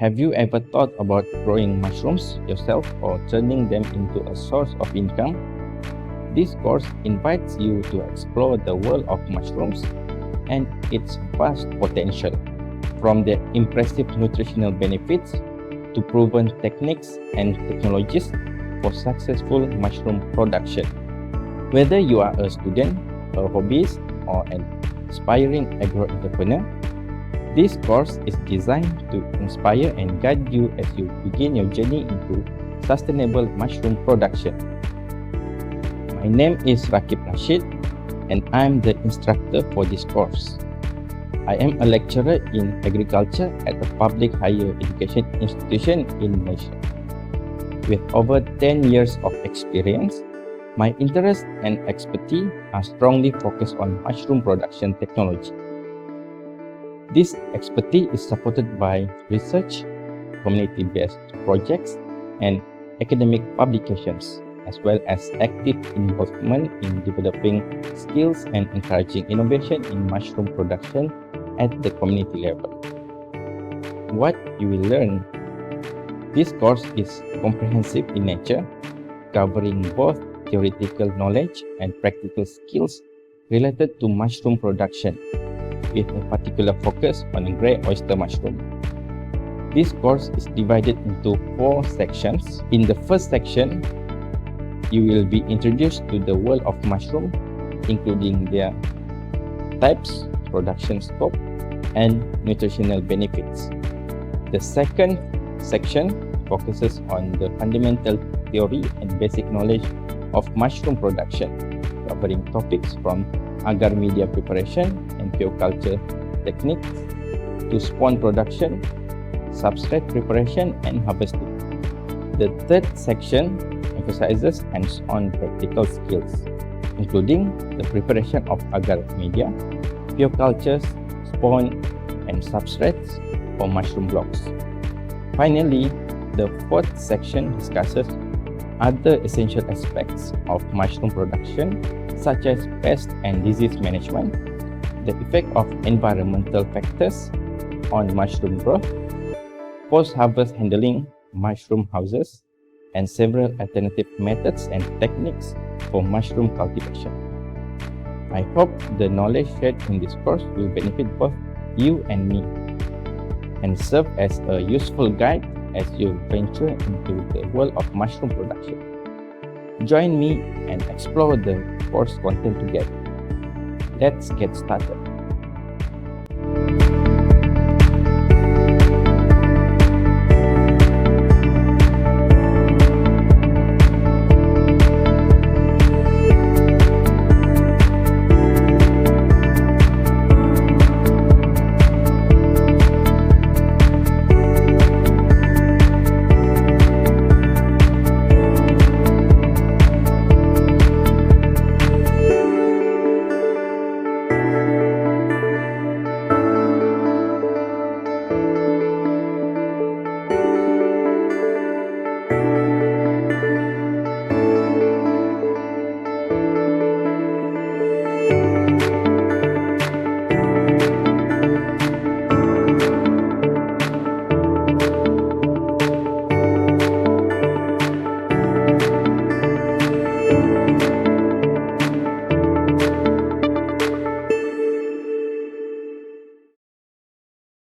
Have you ever thought about growing mushrooms yourself or turning them into a source of income? This course invites you to explore the world of mushrooms and its vast potential, from their impressive nutritional benefits to proven techniques and technologies for successful mushroom production. Whether you are a student, a hobbyist, or an aspiring agro-entrepreneur, this course is designed to inspire and guide you as you begin your journey into sustainable mushroom production. My name is Rakib Rashid, and I'm the instructor for this course. I am a lecturer in agriculture at a public higher education institution in Malaysia. With over 10 years of experience, my interest and expertise are strongly focused on mushroom production technology. This expertise is supported by research, community-based projects, and academic publications, as well as active involvement in developing skills and encouraging innovation in mushroom production at the community level. What you will learn. This course is comprehensive in nature, covering both theoretical knowledge and practical skills related to mushroom production, with a particular focus on grey oyster mushroom. This course is divided into 4 sections. In the first section, you will be introduced to the world of mushroom, including their types, production scope, and nutritional benefits. The second section focuses on the fundamental theory and basic knowledge of mushroom production, covering topics from agar media preparation and pure culture techniques to spawn production, substrate preparation, and harvesting. The third section emphasizes hands-on practical skills, including the preparation of agar media, pure cultures, spawn, and substrates for mushroom blocks. Finally, the fourth section discusses other essential aspects of mushroom production, such as pest and disease management, the effect of environmental factors on mushroom growth, post-harvest handling, mushroom houses, and several alternative methods and techniques for mushroom cultivation. I hope the knowledge shared in this course will benefit both you and me, and serve as a useful guide as you venture into the world of mushroom production. Join me and explore the course content together. Let's get started.